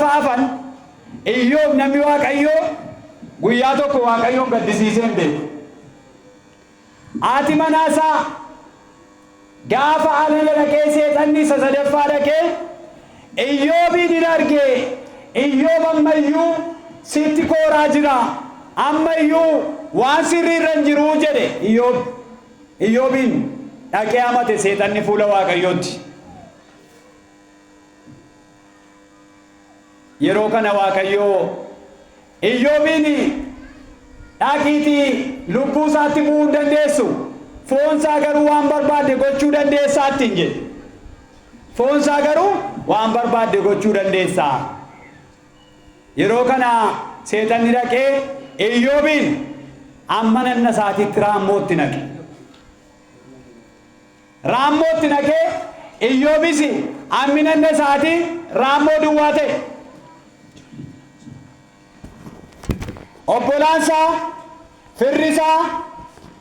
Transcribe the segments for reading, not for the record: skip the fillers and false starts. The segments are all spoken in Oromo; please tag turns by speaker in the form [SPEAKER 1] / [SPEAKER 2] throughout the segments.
[SPEAKER 1] faafan Iyyoob namni Waaqayyoo guyyaa tokko Waaqayyoon gaddisiiseen beeku. Haati manaasaa gaafa alala dhaqee seexanni isa sadaffaa dhaqee Iyyoobiin hin argee Iyyoob ammayyuu sitti kooraa jira ammayyuu waan sirriirra hin jiruu jedhe Iyyoobiin dhaqee amate seexanni fuula Waaqayyootti. Yeroo kana Waaqayyoo Iyyoobiin dhaqiitii lubbuu isaatti bu'uu hin dandeessu foon isaa garuu waan barbaadde gochuu dandeessaa ittiin jedhe. Foon isaa garuu waan barbaadde gochuu dandeessaa. Yeroo kana seexanni dhaqee Iyyoobiin amma nanna isaatiitti raammootti naqe. Raammootti naqee Iyyoobis ammi nanna isaatii raammoo duwwaa ta'e. Obbolaansaa firrisaa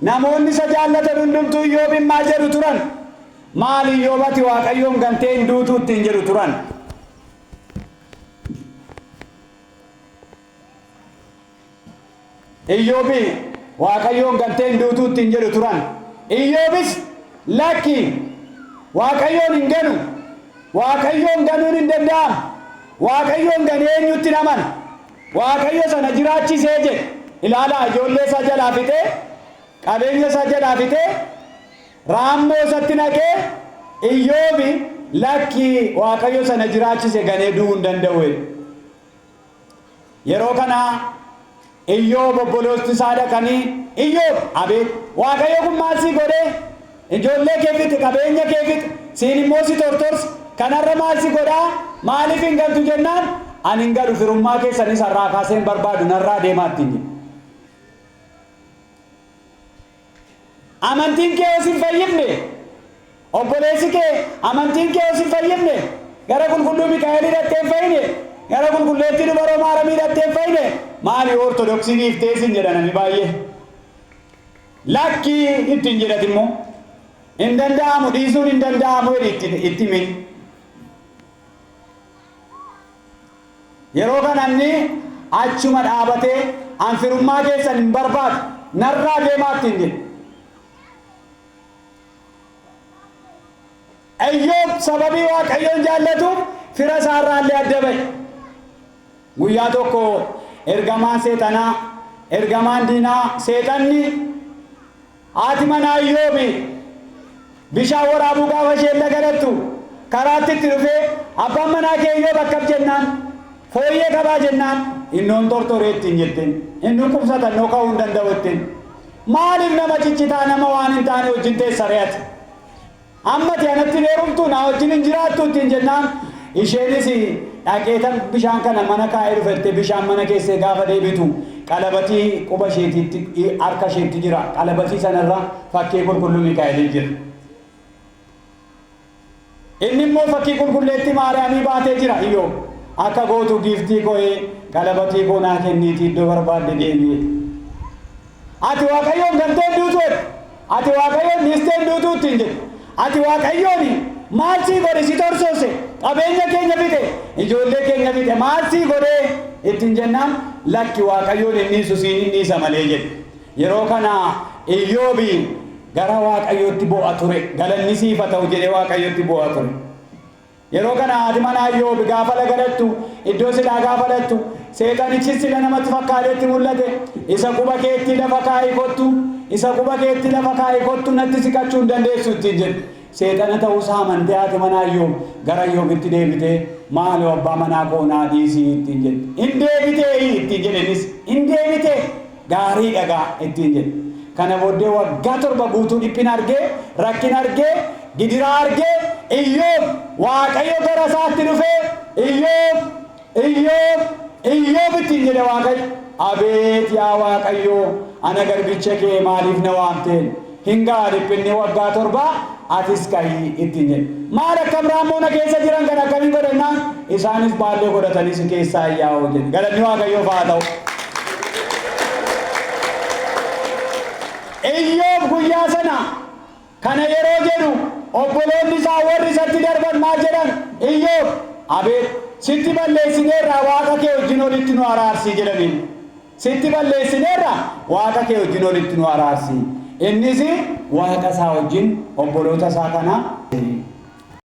[SPEAKER 1] namoonni isa jaallatan hundumtuu Iyyoobiin maal jedhu turan? Maal Iyyoobati Waaqayyoon gantee hin duutuu ittiin jedhu turan? Iyyoobi Waaqayyoon gantee hin duutuu ittiin jedhu turan. Iyyoobis lakki Waaqayyoon hin ganu. Waaqayyoon ganuun hin danda'amu. Waaqayyoon ganee eenyutti naman? Waaqayyo sana jiraachisee jedhe. Ilaalaa ijoollee isaa jalaa fixee qabeenya isaa jalaa fixee raammoo isatti naqee Iyyoobi lakki Waaqayyo sana jiraachise ganee du'uu hin danda'u. Yeroo kana Iyyoob obboloonni isaa dhaqanii Iyyoob abeet Waaqayyo kun maal si godhee? Ijoollee kee fixe qabeenya kee fixe siin immoo si tortorse kanarra maal si godhaa? Maaliif hin galtu jennaan ani hin galu firummaa keessanis har'aa kaaseen barbaadu narraa deemaa ittiin jedhe. Amantiin kee osoo hin fayyifne obboleessi kee amantiin kee osoo hin fayyifne gara qulqulluu Mikaa'elii dhattee hin fayyine gara qulqulleettii dubaroo Maaramii dhattee hin fayyine maali ortodoksii dhiifteesin jedha namni baay'ee. Lakkii ittiin jedhati immoo hin danda'amu dhiisuun hin danda'amu itti himin. Yeroo kananni achuma dhaabatee an firummaa keessan hin barbaadu narraa deemaa ittiin jedhe. Iyyoob sababii Waaqayyoon jaallatuuf fira isaarraallee adda ba'e. Guyyaa tokko ergamaan seexanaa ergamaan diinaa seexanni haati manaa Iyyoobi bishaan waraabuu gaafa isheen lagalattu karaatti itti dhufee abbaan manaa kee Iyyoob akkam jennaan fooyyee qabaa jennaan innoon tortoree ittiin jetteen inni qubsatannoo ka'uu hin danda'u ittiin maaliif nama ciccitaa nama waan hin taane wajjin teessa re'ate ammati anatti heerumtu na wajjin hin jiraattu ittiin jennaan isheenis dhaqeetan bishaan kana mana kaa'ee dhufette bishaan mana keessee gaafa deebitu qalabatii quba isheetiitti harka isheetti jira qalabatii sanarra fakkii qulqulluu Mikaa'elii jira. Inni immoo fakkii qulqulleettii Maariyaamii baatee jira Iyyoob. Akka gootu giiftii ko'ee qalabatii koo naa kenniitii iddoo barbaadde deebi'e. Ati Waaqayyoon gantee duutu jedhe. Ati Waaqayyoon dhiistee duutuu ittiin jedhe. Ati Waaqayyoon maal sii godhe si torsoose qabeenya keenya fixe ijoollee keenya fixe maal sii godhe ittiin jennaan lakki Waaqayyoon inni dhiisu siin hin dhiisa malee jedhe. Yeroo kana Iyyoobi gara Waaqayyootti bo'a ture galanni siif haa ta'u jedhee Waaqayyootti bo'a ture. Yeroo kana haati manaa Iyyoob gaafa lagalattu iddoo silaa gaafa lattu seexanichi sila namatti fakkaatetti mul'ate isa quba keetti lafa kaa'ee kottu isa quba keetti lafa kaa'ee kottu natti siqachuu hin dandeessu ittiin jedhe. Seexana ta'uusaa amantee haati manaa Iyyoob gara Iyyoobitti deebitee maaloo abbaa manaa koo naa dhiisii ittiin jedhe. Hin deebitee ittiin jedhenis hin deebitee gaarii dhagaa ittiin jedhe. Kana booddee waggaa 7 guutuu dhiphina argee rakkina argee gidiraa argee Iyyoob Waaqayyo gara isaatti dhufee Iyyoob ittiin jedhe Waaqayyo abeet yaa Waaqayyo ana garbicha kee maaliif na waamteen hin gaa dhiphinni waggaa 7 atis ka'ii ittiin jedhe. Maal akkam raammoo na keessa jiran kan akkamiin godhannaan isaanis baallee godhatanis keessaa yaa'u jedhe. Galanni Waaqayyoof haa ta'u. Iyyoob guyyaa sana kana yeroo jedhu obboloonni isaa warri isatti darban maal jedhan Iyyoob abeet sitti balleessineerra waaqa kee wajjin olitti nu araarsii jedhaniin. Sitti balleessineerra waaqa kee wajjin olitti nu araarsii. Innis waaqa isaa wajjin obboloota isaa kana